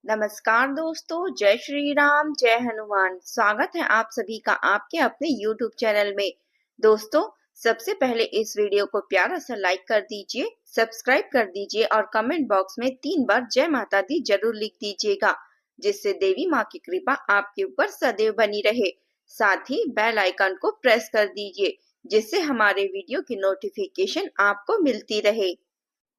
नमस्कार दोस्तों, जय श्री राम, जय हनुमान। स्वागत है आप सभी का आपके अपने YouTube चैनल में। दोस्तों, सबसे पहले इस वीडियो को प्यारा सा लाइक कर दीजिए, सब्सक्राइब कर दीजिए और कमेंट बॉक्स में 3 बार जय माता दी जरूर लिख दीजिएगा, जिससे देवी माँ की कृपा आपके ऊपर सदैव बनी रहे। साथ ही बेल आइकन को प्रेस कर दीजिए, जिससे हमारे वीडियो की नोटिफिकेशन आपको मिलती रहे।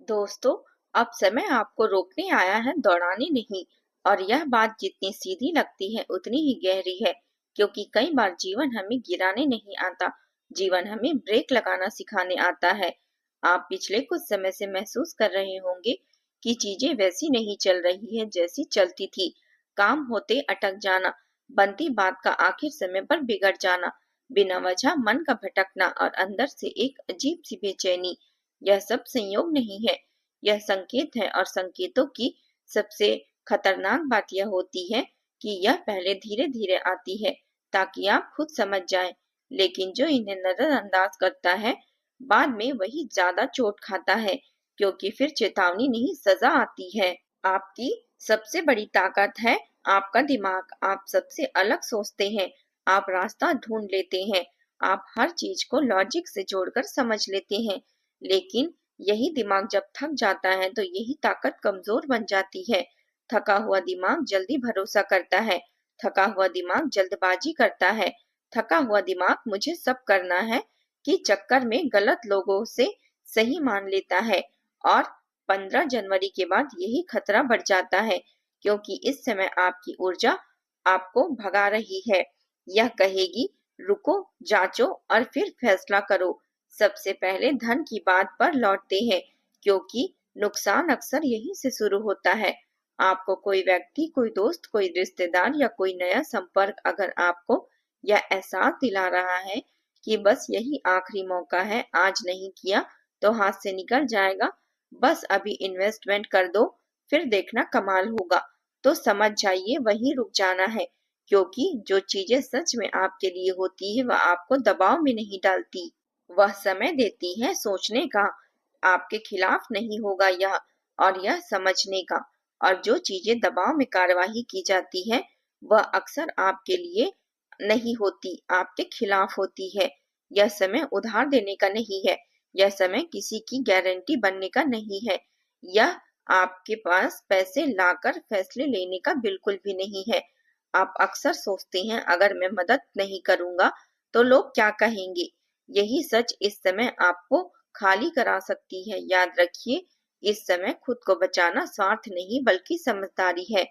दोस्तों, अब समय आपको रोकने आया है, दौड़ाने नहीं। और यह बात जितनी सीधी लगती है उतनी ही गहरी है, क्योंकि कई बार जीवन हमें गिराने नहीं आता, जीवन हमें ब्रेक लगाना सिखाने आता है। आप पिछले कुछ समय से महसूस कर रहे होंगे कि चीजें वैसी नहीं चल रही है जैसी चलती थी। काम होते अटक जाना, बनती बात का आखिर समय पर बिगड़ जाना, बिना वजह मन का भटकना और अंदर से एक अजीब सी बेचैनी। यह सब संयोग नहीं है, यह संकेत है। और संकेतों की सबसे खतरनाक बात यह होती है कि यह पहले धीरे धीरे आती है ताकि आप खुद समझ जाएं, लेकिन जो इन्हें नजरअंदाज करता है बाद में वही ज्यादा चोट खाता है, क्योंकि फिर चेतावनी नहीं सजा आती है। आपकी सबसे बड़ी ताकत है आपका दिमाग। आप सबसे अलग सोचते हैं, आप रास्ता ढूंढ लेते हैं, आप हर चीज को लॉजिक से जोड़कर समझ लेते हैं। लेकिन यही दिमाग जब थक जाता है तो यही ताकत कमजोर बन जाती है। थका हुआ दिमाग जल्दी भरोसा करता है, थका हुआ दिमाग जल्दबाजी करता है, थका हुआ दिमाग मुझे सब करना है कि चक्कर में गलत लोगों से सही मान लेता है। और 15 जनवरी के बाद यही खतरा बढ़ जाता है, क्योंकि इस समय आपकी ऊर्जा आपको भगा रही है। यह कहेगी रुको, जांचो और फिर फैसला करो। सबसे पहले धन की बात पर लौटते हैं, क्योंकि नुकसान अक्सर यहीं से शुरू होता है। आपको कोई व्यक्ति, कोई दोस्त, कोई रिश्तेदार या कोई नया संपर्क अगर आपको यह एहसास दिला रहा है कि बस यही आखिरी मौका है, आज नहीं किया तो हाथ से निकल जाएगा, बस अभी इन्वेस्टमेंट कर दो फिर देखना कमाल होगा, तो समझ जाइए वहीं रुक जाना है। क्योंकि जो चीजें सच में आपके लिए होती है वह आपको दबाव में नहीं डालती, वह समय देती है सोचने का। आपके खिलाफ नहीं होगा यह, और यह समझने का। और जो चीजें दबाव में कार्यवाही की जाती है वह अक्सर आपके लिए नहीं होती, आपके खिलाफ होती है। यह समय उधार देने का नहीं है, यह समय किसी की गारंटी बनने का नहीं है, यह आपके पास पैसे लाकर फैसले लेने का बिल्कुल भी नहीं है। आप अक्सर सोचते हैं अगर मैं मदद नहीं करूंगा तो लोग क्या कहेंगे। यही सच इस समय आपको खाली करा सकती है। याद रखिए, इस समय खुद को बचाना स्वार्थ नहीं बल्कि समझदारी है।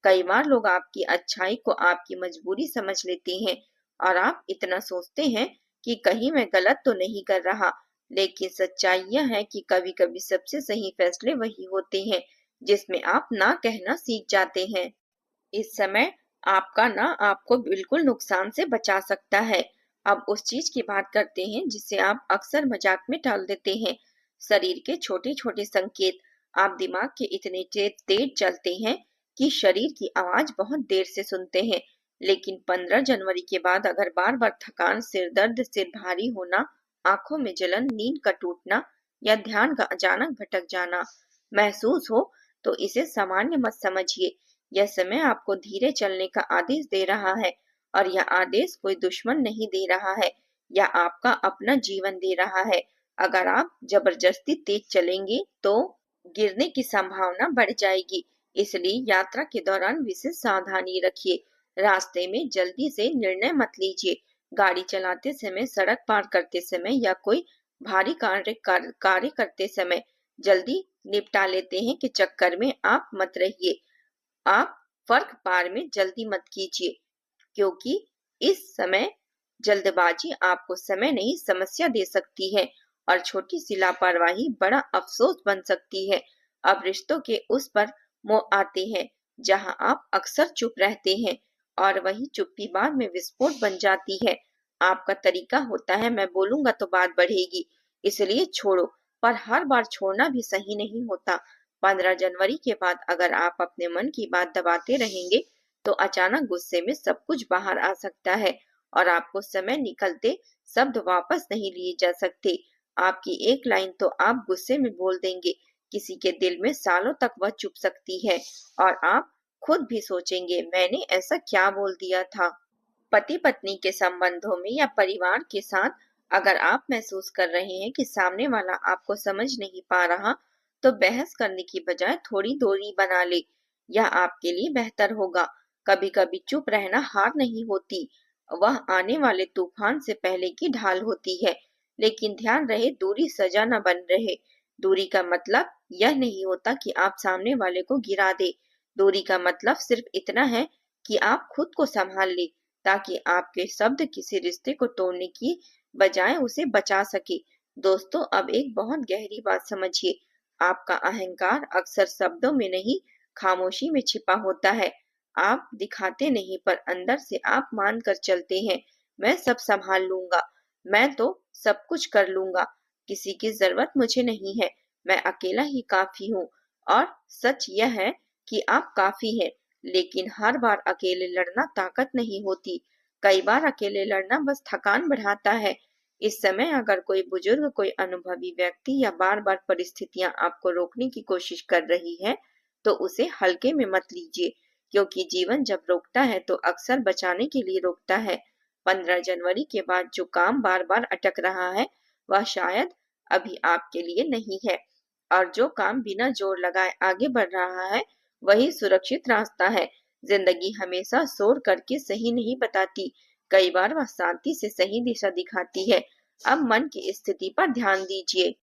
कई बार लोग आपकी अच्छाई को आपकी मजबूरी समझ लेते हैं, और आप इतना सोचते हैं कि कहीं मैं गलत तो नहीं कर रहा। लेकिन सच्चाई यह है कि कभी-कभी सबसे सही फैसले वही होते हैं जिसमें आप ना कहना सीख जाते हैं। इस समय आपका ना आपको बिल्कुल नुकसान से बचा सकता है। अब उस चीज की बात करते हैं जिसे आप अक्सर मजाक में टाल देते हैं। शरीर के छोटे छोटे संकेत। आप दिमाग के इतने तेज चलते हैं कि शरीर की आवाज बहुत देर से सुनते हैं। लेकिन 15 जनवरी के बाद अगर बार बार थकान, सिर दर्द, सिर भारी होना, आंखों में जलन, नींद का टूटना या ध्यान का अचानक भटक जाना महसूस हो, तो इसे सामान्य मत समझिए। यह समय आपको धीरे चलने का आदेश दे रहा है, और यह आदेश कोई दुश्मन नहीं दे रहा है, यह आपका अपना जीवन दे रहा है। अगर आप जबरदस्ती तेज चलेंगे तो गिरने की संभावना बढ़ जाएगी। इसलिए यात्रा के दौरान विशेष सावधानी रखिए। रास्ते में जल्दी से निर्णय मत लीजिए। गाड़ी चलाते समय, सड़क पार करते समय या कोई भारी कार्य करते समय जल्दी निपटा लेते हैं कि चक्कर में आप मत रहिए। आप फर्क पार में जल्दी मत कीजिए, क्योंकि इस समय जल्दबाजी आपको समय नहीं समस्या दे सकती है, और छोटी सी लापरवाही बड़ा अफसोस बन सकती है। अब रिश्तों के उस पर मोड़ आते हैं जहां आप अक्सर चुप रहते हैं, और वही चुप्पी बाद में विस्फोट बन जाती है। आपका तरीका होता है मैं बोलूंगा तो बात बढ़ेगी, इसलिए छोड़ो। पर हर बार छोड़ना भी सही नहीं होता। 15 जनवरी के बाद अगर आप अपने मन की बात दबाते रहेंगे तो अचानक गुस्से में सब कुछ बाहर आ सकता है, और आपको समय निकलते शब्द वापस नहीं लिए जा सकते। आपकी एक लाइन तो आप गुस्से में बोल देंगे, किसी के दिल में सालों तक वह चुप सकती है, और आप खुद भी सोचेंगे, मैंने ऐसा क्या बोल दिया था। पति पत्नी के संबंधों में या परिवार के साथ अगर आप महसूस कर रहे हैं कि सामने वाला आपको समझ नहीं पा रहा, तो बहस करने की बजाय थोड़ी दूरी बना ले। यह आपके लिए बेहतर होगा। कभी कभी चुप रहना हार नहीं होती, वह आने वाले तूफान से पहले की ढाल होती है। लेकिन ध्यान रहे, दूरी सजा न बन रहे। दूरी का मतलब यह नहीं होता कि आप सामने वाले को गिरा दे। दूरी का मतलब सिर्फ इतना है कि आप खुद को संभाल ले, ताकि आपके शब्द किसी रिश्ते को तोड़ने की बजाय उसे बचा सके। दोस्तों, अब एक बहुत गहरी बात समझिए। आपका अहंकार अक्सर शब्दों में नहीं, खामोशी में छिपा होता है। आप दिखाते नहीं, पर अंदर से आप मान कर चलते हैं, मैं सब संभाल लूंगा, मैं तो सब कुछ कर लूंगा, किसी की जरूरत मुझे नहीं है, मैं अकेला ही काफी हूँ। और सच यह है कि आप काफी हैं, लेकिन हर बार अकेले लड़ना ताकत नहीं होती। कई बार अकेले लड़ना बस थकान बढ़ाता है। इस समय अगर कोई बुजुर्ग, कोई अनुभवी व्यक्ति या बार बार परिस्थितियां आपको रोकने की कोशिश कर रही है, तो उसे हल्के में मत लीजिए, क्योंकि जीवन जब रोकता है तो अक्सर बचाने के लिए रोकता है। 15 जनवरी के बाद जो काम बार बार अटक रहा है, वह शायद अभी आपके लिए नहीं है। और जो काम बिना जोर लगाए आगे बढ़ रहा है, वही सुरक्षित रास्ता है। जिंदगी हमेशा शोर करके सही नहीं बताती, कई बार वह शांति से सही दिशा दिखाती है। अब मन की स्थिति पर ध्यान दीजिए।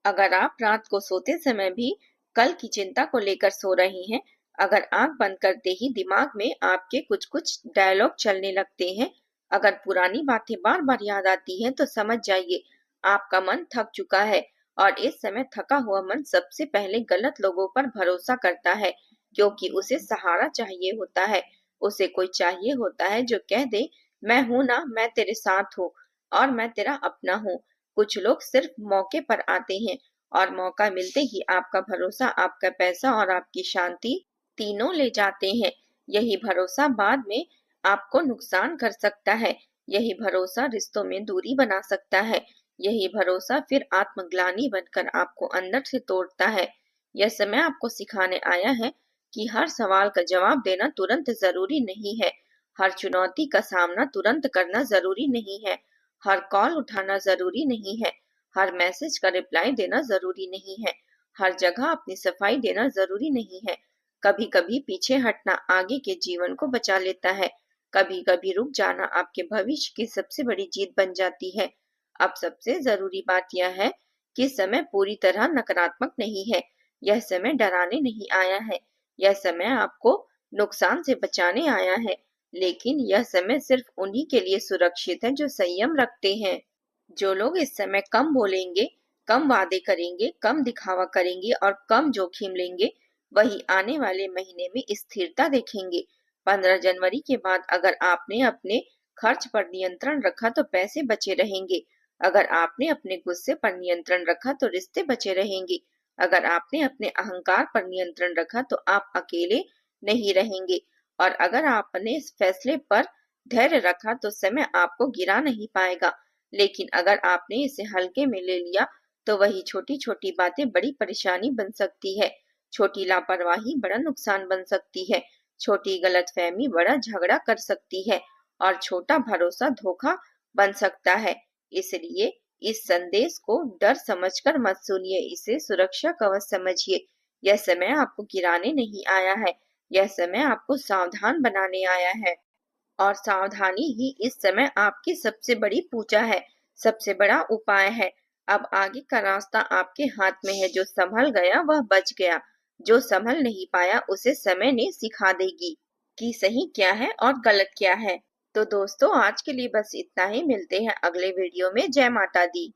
अगर आप रात को सोते समय भी कल की चिंता को लेकर सो रही हैं, अगर आंख बंद करते ही दिमाग में आपके कुछ कुछ डायलॉग चलने लगते हैं, अगर पुरानी बातें बार बार याद आती हैं, तो समझ जाइए आपका मन थक चुका है। और इस समय थका हुआ मन सबसे पहले गलत लोगों पर भरोसा करता है, क्योंकि उसे सहारा चाहिए होता है। उसे कोई चाहिए होता है जो कह दे, मैं हूं ना, मैं तेरे साथ हूँ और मैं तेरा अपना हूँ। कुछ लोग सिर्फ मौके पर आते हैं, और मौका मिलते ही आपका भरोसा, आपका पैसा और आपकी शांति तीनों ले जाते हैं। यही भरोसा बाद में आपको नुकसान कर सकता है। यही भरोसा रिश्तों में दूरी बना सकता है। यही भरोसा फिर आत्मग्लानि बनकर आपको अंदर से तोड़ता है। यह समय आपको सिखाने आया है कि हर सवाल का जवाब देना तुरंत जरूरी नहीं है। हर चुनौती का सामना तुरंत करना जरूरी नहीं है। हर कॉल उठाना जरूरी नहीं है। हर मैसेज का रिप्लाई देना जरूरी नहीं है। हर जगह अपनी सफाई देना जरूरी नहीं है। कभी कभी पीछे हटना आगे के जीवन को बचा लेता है। कभी कभी रुक जाना आपके भविष्य की सबसे बड़ी जीत बन जाती है। अब सबसे जरूरी बात यह है कि समय पूरी तरह नकारात्मक नहीं है। यह समय डराने नहीं आया है। यह समय आपको नुकसान से बचाने आया है। लेकिन यह समय सिर्फ उन्हीं के लिए सुरक्षित है जो संयम रखते हैं। जो लोग इस समय कम बोलेंगे, कम वादे करेंगे, कम दिखावा करेंगे और कम जोखिम लेंगे, वही आने वाले महीने में स्थिरता देखेंगे। 15 जनवरी के बाद अगर आपने अपने खर्च पर नियंत्रण रखा तो पैसे बचे रहेंगे। अगर आपने अपने गुस्से पर नियंत्रण रखा तो रिश्ते बचे रहेंगे। अगर आपने अपने अहंकार पर नियंत्रण रखा तो आप अकेले नहीं रहेंगे। और अगर आपने इस फैसले पर धैर्य रखा तो समय आपको गिरा नहीं पाएगा। लेकिन अगर आपने इसे हल्के में ले लिया, तो वही छोटी छोटी बातें बड़ी परेशानी बन सकती है। छोटी लापरवाही बड़ा नुकसान बन सकती है। छोटी गलतफहमी बड़ा झगड़ा कर सकती है। और छोटा भरोसा धोखा बन सकता है। इसलिए इस संदेश को डर समझकर मत सुनिए, इसे सुरक्षा कवच समझिए। यह समय आपको गिराने नहीं आया है, यह समय आपको सावधान बनाने आया है। और सावधानी ही इस समय आपकी सबसे बड़ी पूजा है, सबसे बड़ा उपाय है। अब आगे का रास्ता आपके हाथ में है। जो संभल गया वह बच गया, जो संभल नहीं पाया उसे समय ने सिखा देगी कि सही क्या है और गलत क्या है। तो दोस्तों, आज के लिए बस इतना ही। मिलते हैं अगले वीडियो में। जय माता दी।